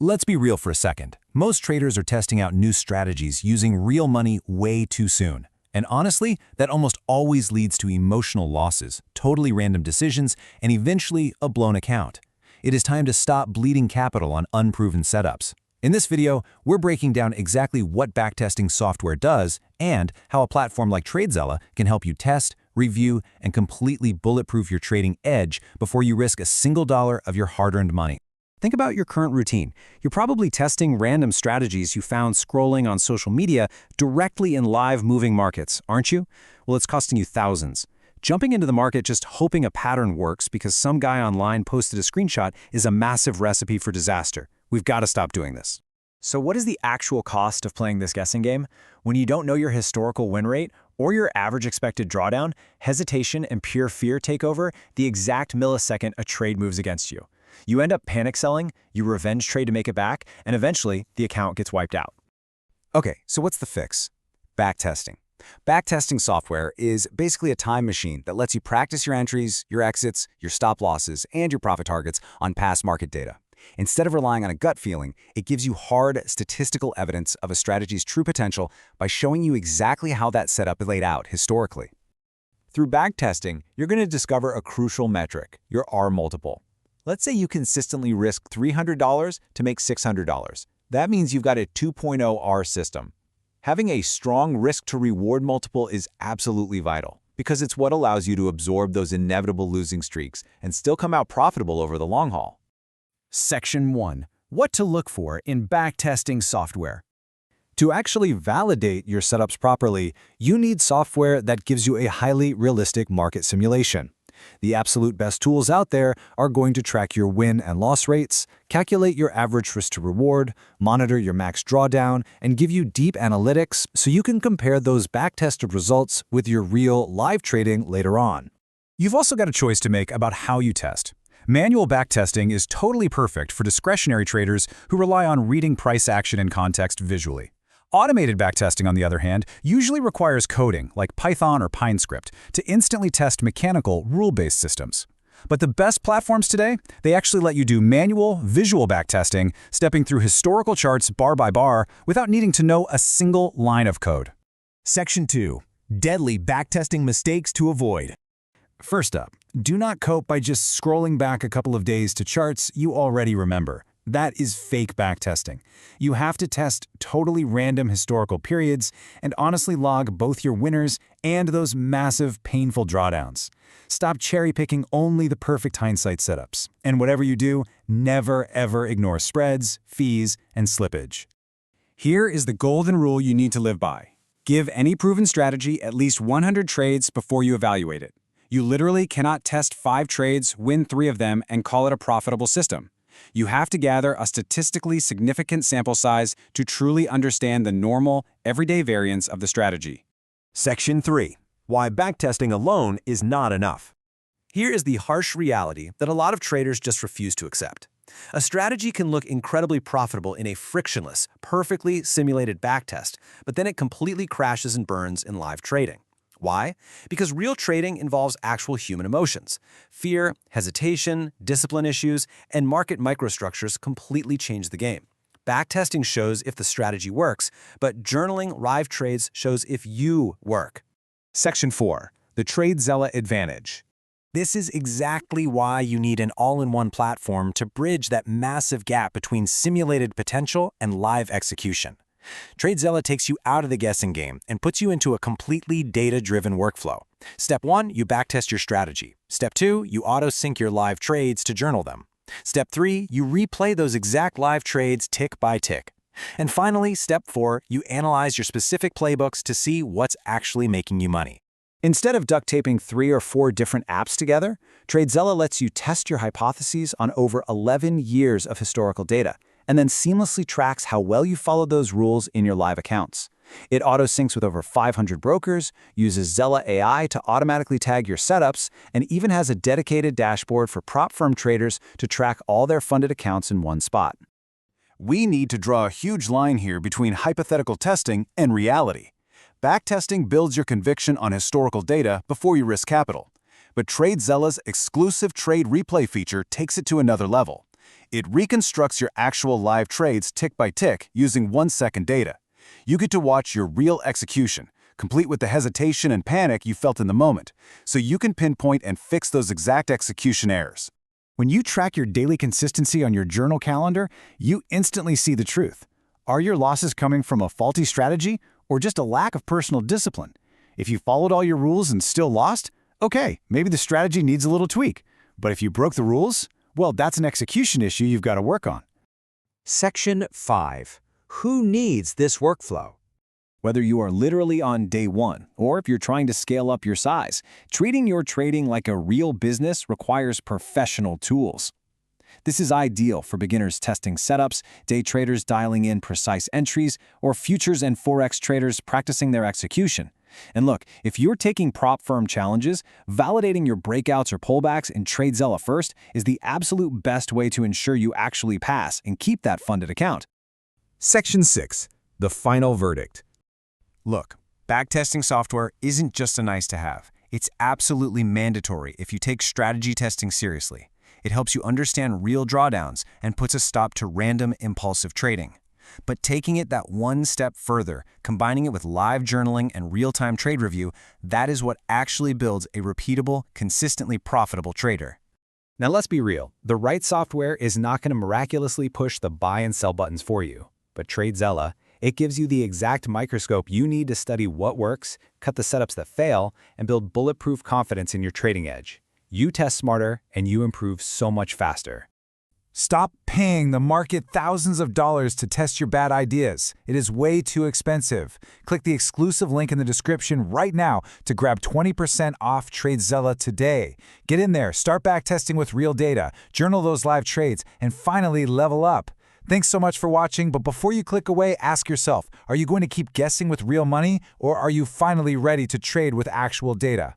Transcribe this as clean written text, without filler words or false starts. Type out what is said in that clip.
Let's be real for a second. Most traders are testing out new strategies using real money way too soon. And honestly, that almost always leads to emotional losses, totally random decisions, and eventually a blown account. It is time to stop bleeding capital on unproven setups. In this video, we're breaking down exactly what backtesting software does and how a platform like TradeZella can help you test, review, and completely bulletproof your trading edge before you risk a single dollar of your hard-earned money. Think about your current routine. You're probably testing random strategies you found scrolling on social media directly in live moving markets, aren't you? Well, it's costing you thousands. Jumping into the market just hoping a pattern works because some guy online posted a screenshot is a massive recipe for disaster. We've got to stop doing this. So what is the actual cost of playing this guessing game? When you don't know your historical win rate or your average expected drawdown, hesitation and pure fear take over the exact millisecond a trade moves against you. You end up panic selling, you revenge trade to make it back, and eventually the account gets wiped out. Okay, so what's the fix? Backtesting. Backtesting software is basically a time machine that lets you practice your entries, your exits, your stop losses, and your profit targets on past market data. Instead of relying on a gut feeling, it gives you hard statistical evidence of a strategy's true potential by showing you exactly how that setup is laid out historically. Through backtesting, you're going to discover a crucial metric, your R multiple. Let's say you consistently risk $300 to make $600. That means you've got a 2.0 R system. Having a strong risk-to-reward multiple is absolutely vital because it's what allows you to absorb those inevitable losing streaks and still come out profitable over the long haul. Section 1. What to look for in backtesting software. To actually validate your setups properly, you need software that gives you a highly realistic market simulation. The absolute best tools out there are going to track your win and loss rates, calculate your average risk to reward, monitor your max drawdown, and give you deep analytics so you can compare those backtested results with your real live trading later on. You've also got a choice to make about how you test. Manual backtesting is totally perfect for discretionary traders who rely on reading price action and context visually. Automated backtesting, on the other hand, usually requires coding, like Python or PineScript, to instantly test mechanical, rule-based systems. But the best platforms today, they actually let you do manual, visual backtesting, stepping through historical charts bar by bar without needing to know a single line of code. Section 2. Deadly backtesting mistakes to avoid. First up, do not cope by just scrolling back a couple of days to charts you already remember. That is fake backtesting. You have to test totally random historical periods and honestly log both your winners and those massive, painful drawdowns. Stop cherry-picking only the perfect hindsight setups. And whatever you do, never ever ignore spreads, fees, and slippage. Here is the golden rule you need to live by. Give any proven strategy at least 100 trades before you evaluate it. You literally cannot test 5 trades, win 3 of them, and call it a profitable system. You have to gather a statistically significant sample size to truly understand the normal, everyday variance of the strategy. Section 3. Why backtesting alone is not enough. Here is the harsh reality that a lot of traders just refuse to accept. A strategy can look incredibly profitable in a frictionless, perfectly simulated backtest, but then it completely crashes and burns in live trading. Why? Because real trading involves actual human emotions. Fear, hesitation, discipline issues, and market microstructures completely change the game. Backtesting shows if the strategy works, but journaling live trades shows if you work. Section 4. The TradeZella advantage. This is exactly why you need an all-in-one platform to bridge that massive gap between simulated potential and live execution. TradeZella takes you out of the guessing game and puts you into a completely data-driven workflow. Step 1, you backtest your strategy. Step 2, you auto-sync your live trades to journal them. Step 3, you replay those exact live trades tick by tick. And finally, Step 4, you analyze your specific playbooks to see what's actually making you money. Instead of duct taping 3 or 4 different apps together, TradeZella lets you test your hypotheses on over 11 years of historical data, and then seamlessly tracks how well you followed those rules in your live accounts. It auto-syncs with over 500 brokers, uses Zella AI to automatically tag your setups, and even has a dedicated dashboard for prop firm traders to track all their funded accounts in one spot. We need to draw a huge line here between hypothetical testing and reality. Backtesting builds your conviction on historical data before you risk capital. But TradeZella's exclusive trade replay feature takes it to another level. It reconstructs your actual live trades tick by tick using 1-second data. You get to watch your real execution, complete with the hesitation and panic you felt in the moment, so you can pinpoint and fix those exact execution errors. When you track your daily consistency on your journal calendar, you instantly see the truth. Are your losses coming from a faulty strategy or just a lack of personal discipline? If you followed all your rules and still lost, okay, maybe the strategy needs a little tweak. But if you broke the rules, well, that's an execution issue you've got to work on. Section 5. Who needs this workflow? Whether you are literally on day one or if you're trying to scale up your size, treating your trading like a real business requires professional tools. This is ideal for beginners testing setups, day traders dialing in precise entries, or futures and forex traders practicing their execution. And look, if you're taking prop firm challenges, validating your breakouts or pullbacks in TradeZella first is the absolute best way to ensure you actually pass and keep that funded account. Section 6. The final verdict. Look, backtesting software isn't just a nice-to-have. It's absolutely mandatory if you take strategy testing seriously. It helps you understand real drawdowns and puts a stop to random, impulsive trading. But taking it that one step further, combining it with live journaling and real-time trade review, that is what actually builds a repeatable, consistently profitable trader. Now let's be real. The right software is not going to miraculously push the buy and sell buttons for you. But TradeZella, it gives you the exact microscope you need to study what works, cut the setups that fail, and build bulletproof confidence in your trading edge. You test smarter, and you improve so much faster. Stop paying the market thousands of dollars to test your bad ideas. It is way too expensive. Click the exclusive link in the description right now to grab 20% off TradeZella today. Get in there, start backtesting with real data, journal those live trades, and finally level up. Thanks so much for watching, but before you click away, ask yourself, are you going to keep guessing with real money, or are you finally ready to trade with actual data?